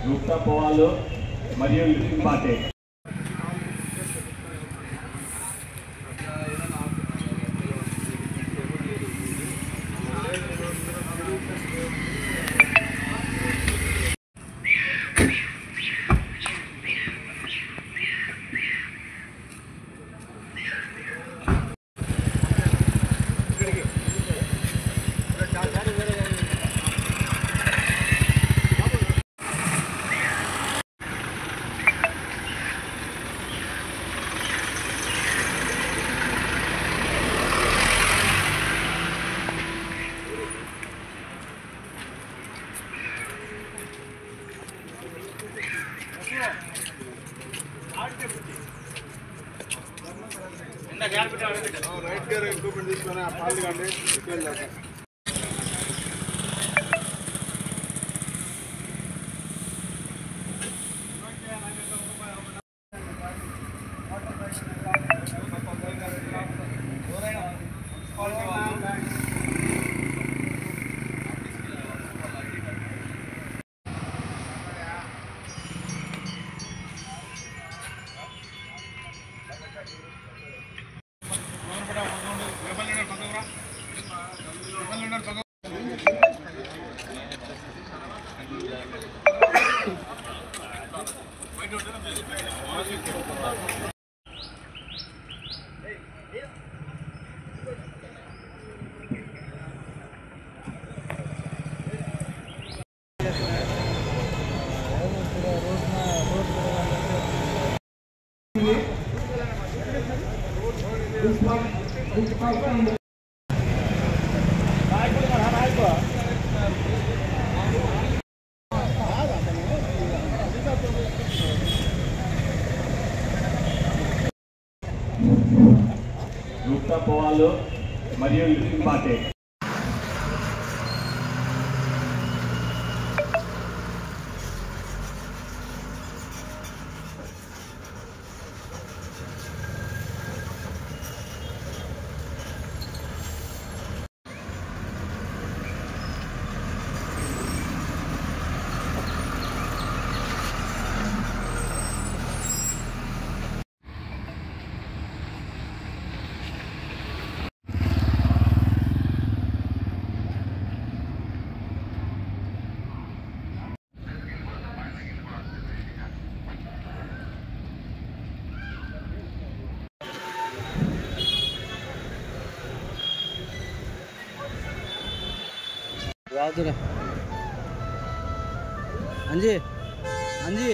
గుప్తా పోవాలు మరియు lifting party right gear improvement తీసుకొని ఆ పాలు కండి గుప్తా పోవాలు మరియు లిఫ్టింగ్ పార్టీ राउदर अंजी अंजी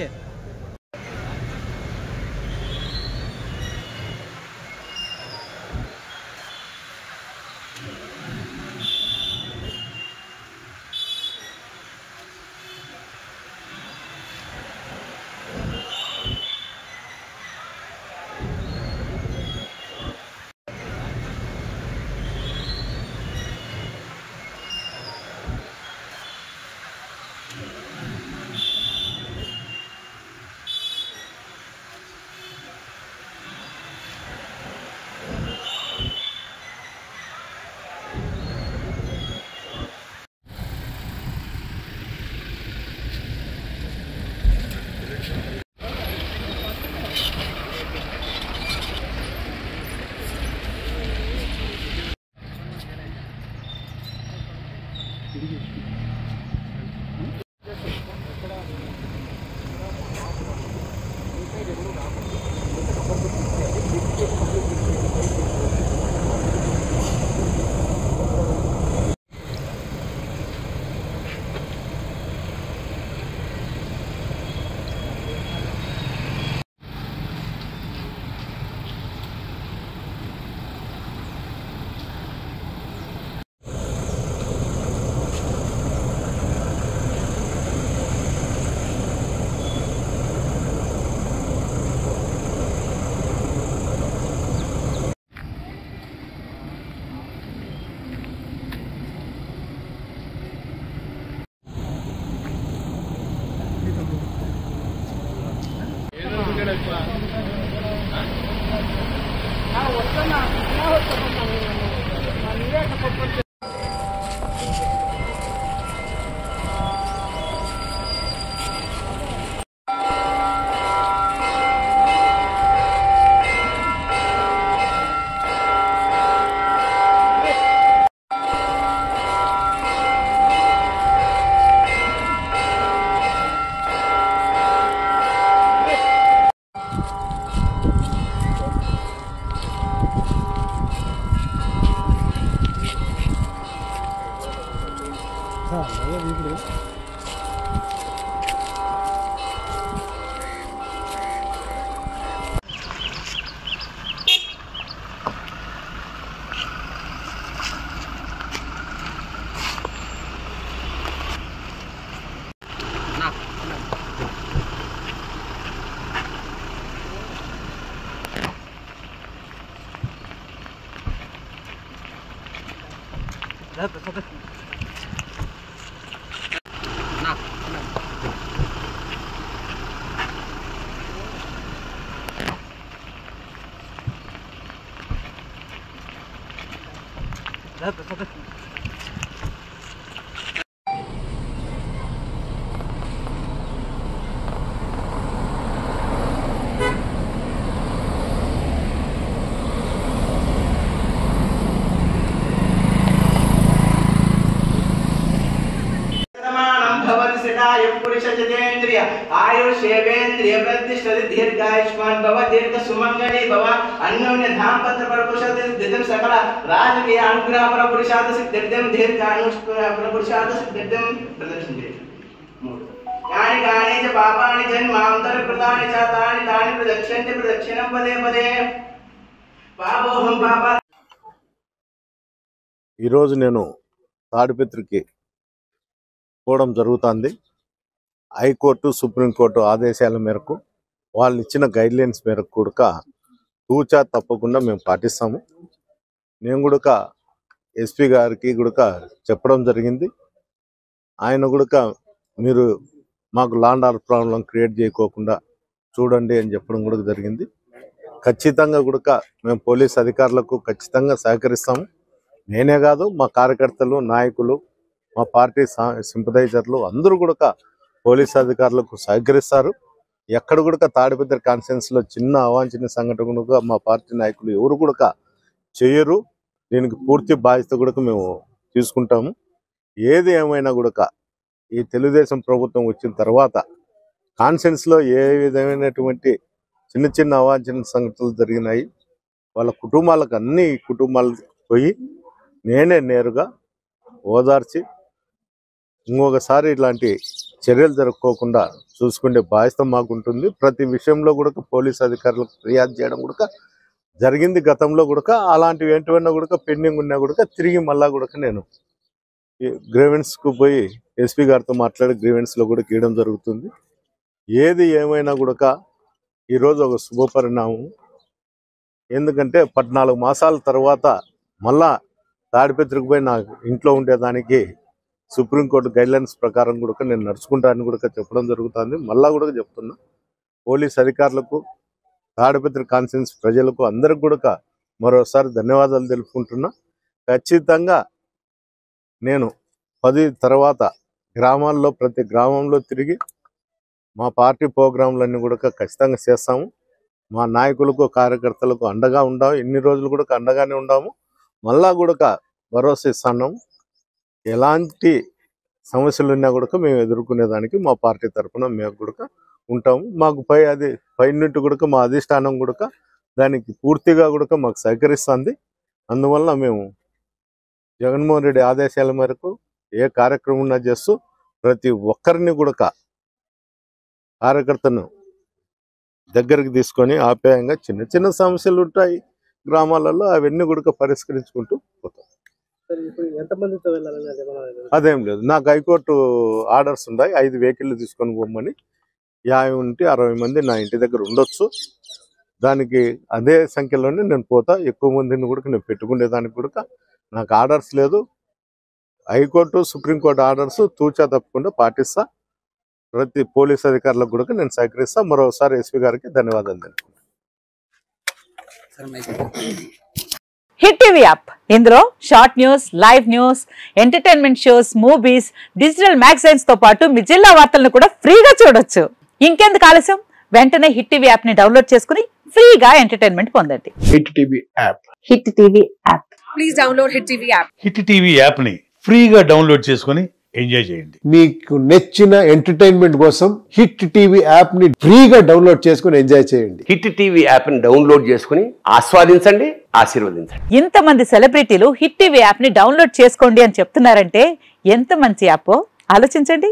पुरुषजतेन्द्रिय आयुषेवेन्द्रिय प्रतिष्ठति दीर्घायुष्मान भव दीर्घ सुमंगली भव अन्योन्य धाम पत्र पर पुरुषादिदं सकल राजकीय अनुग्रह पर पुरुषाद सिद्धिदं दीर्घायुष्मान पर पुरुषाद सिद्धिदं प्रदर्शनते यानि गानि च पापानि जन्मांतर प्रदानि च तानि तानि प्रदक्षिणते प्रदक्षिणं पदे पदे पापोहं पापा ఈ రోజు నేను తాడిపత్రికి పోవడం జరుగుతుంది. హైకోర్టు సుప్రీంకోర్టు ఆదేశాల మేరకు వాళ్ళు ఇచ్చిన గైడ్లైన్స్ మేరకు కూడా తూచా తప్పకుండా మేము పాటిస్తాము. నేను కూడా ఎస్పీ గారికి కూడా చెప్పడం జరిగింది. ఆయన కూడా మీరు మాకు లాండ్ ఆర్డర్ ప్రాబ్లం క్రియేట్ చేయకోకుండా చూడండి అని చెప్పడం కూడా జరిగింది. ఖచ్చితంగా కూడా మేము పోలీస్ అధికారులకు ఖచ్చితంగా సహకరిస్తాము. నేనే కాదు, మా కార్యకర్తలు, నాయకులు, మా పార్టీ సింపథైజర్లు అందరూ కూడా పోలీస్ అధికారులకు సహకరిస్తారు. ఎక్కడ కూడా తాడిపత్రి కాన్స్టిట్యున్సీలో చిన్న అవాంఛనీయ సంఘటనగా మా పార్టీ నాయకులు ఎవరు కూడా చేయరు. దీనికి పూర్తి బాధ్యత కూడా మేము తీసుకుంటాము. ఏది ఏమైనా కూడా ఈ తెలుగుదేశం ప్రభుత్వం వచ్చిన తర్వాత కాన్స్టిట్యున్సీలో ఏ విధమైనటువంటి చిన్న చిన్న అవాంఛనీయ సంఘటనలు జరిగినాయి, వాళ్ళ కుటుంబాలకు అన్ని కుటుంబాలకు పోయి నేనే నేరుగా ఓదార్చి ఇంకొకసారి ఇలాంటి చర్యలు జరుపుకోకుండా చూసుకునే బాధ్యత మాకుంటుంది. ప్రతి విషయంలో కూడా పోలీస్ అధికారులకు ఫిర్యాదు చేయడం కూడా జరిగింది. గతంలో కూడా అలాంటివి ఏంటివన్నా కూడా పెండింగ్ ఉన్నా కూడా తిరిగి మళ్ళా కూడా నేను గ్రీవెన్స్కు పోయి ఎస్పీ గారితో మాట్లాడి గ్రీవెన్స్లో కూడా గీయడం జరుగుతుంది. ఏది ఏమైనా కూడా ఈరోజు ఒక శుభపరిణామం. ఎందుకంటే 14 మాసాల తర్వాత మళ్ళా తాడిపత్రికి పోయి నా ఇంట్లో ఉండేదానికి సుప్రీంకోర్టు గైడ్లైన్స్ ప్రకారం కూడా నేను నడుచుకుంటానని కూడా చెప్పడం జరుగుతుంది. మళ్ళా కూడా చెప్తున్నా, పోలీస్ అధికారులకు, తాడిపత్రి కాన్స్టిట్యున్సీ ప్రజలకు అందరికి కూడా మరోసారి ధన్యవాదాలు తెలుపుకుంటున్నా. ఖచ్చితంగా నేను 10 తర్వాత గ్రామాల్లో ప్రతి గ్రామంలో తిరిగి మా పార్టీ ప్రోగ్రాంలన్నీ కూడా ఖచ్చితంగా చేస్తాము. మా నాయకులకు, కార్యకర్తలకు అండగా ఉండాము. ఎన్ని రోజులు కూడా అండగానే ఉండాము. మళ్ళా కూడా భరోసా ఇస్తున్నాము. ఎలాంటి సమస్యలు ఉన్నా కూడా మేము ఎదుర్కొనేదానికి మా పార్టీ తరఫున మేము కూడా ఉంటాము. మాకు పైనుంటి కూడా మా అధిష్టానం కూడా దానికి పూర్తిగా కూడా మాకు సహకరిస్తుంది. అందువల్ల మేము జగన్మోహన్ రెడ్డి ఆదేశాల మేరకు ఏ కార్యక్రమం చేస్తూ ప్రతి ఒక్కరిని కూడా కార్యకర్తను దగ్గరికి తీసుకొని ఆప్యాయంగా చిన్న చిన్న సమస్యలు ఉంటాయి గ్రామాలలో, అవన్నీ కూడా పరిష్కరించుకుంటూ పోతాం. అదేం లేదు, నాకు హైకోర్టు ఆర్డర్స్ ఉన్నాయి. 5 వెహికల్ తీసుకొని పోమని. 50 నుండి 60 మంది నా ఇంటి దగ్గర ఉండొచ్చు. దానికి అదే సంఖ్యలోనే నేను పోతా. ఎక్కువ మందిని కూడా నేను పెట్టుకునేదానికి కూడా నాకు ఆర్డర్స్ లేదు. హైకోర్టు సుప్రీంకోర్టు ఆర్డర్స్ తూచా తప్పకుండా పాటిస్తా. ప్రతి పోలీస్ అధికారులకు కూడా నేను సహకరిస్తా. మరోసారి ఎస్పీ గారికి ధన్యవాదాలు తెలుపుకుంటాను. హిట్ టీవీ యాప్, ఇందులో short news, live news, entertainment shows, movies, digital magazines తో పాటు మీ జిల్లా వార్తలను కూడా ఫ్రీగా చూడొచ్చు. ఇంకెందుకు ఆలస్యం, వెంటనే హిట్ టీవీ యాప్ ని డౌన్లోడ్ చేసుకుని ఫ్రీగా ఎంటర్టైన్మెంట్ పొందండి. Hit TV app. Hit TV app. Please download hit TV app. Hit TV app ని ఫ్రీగా డౌన్లోడ్ చేసుకుని ఎంజాయ్ చేయండి. మీకు నచ్చిన ఎంటర్టైన్మెంట్ కోసం హిట్ టీవీ యాప్ ని ఫ్రీగా డౌన్లోడ్ చేసుకుని ఎంజాయ్ చేయండి. హిట్ టీవీ యాప్ ని డౌన్లోడ్ చేసుకుని ఆస్వాదించండి, ఆశీర్వదించండి. ఇంతమంది సెలబ్రిటీలు హిట్ టీవీ యాప్ ని డౌన్లోడ్ చేసుకోండి అని చెప్తున్నారంటే ఎంత మంచి యాప్. ఆలోచించండి.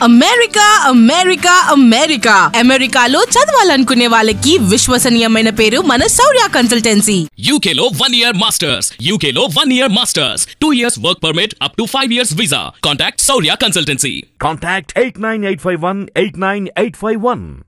అమెరికా అమెరికా అమెరికా అమెరికాలో చదవాలనుకునే వాళ్ళకి విశ్వసనీయమైన పేరు మన శౌర్య కన్సల్టెన్సీ. UK లో 1 year masters, UK లో 1 year masters, 2 years work permit up to 5 years visa. Contact Shaurya Consultancy. Contact 89851 89851.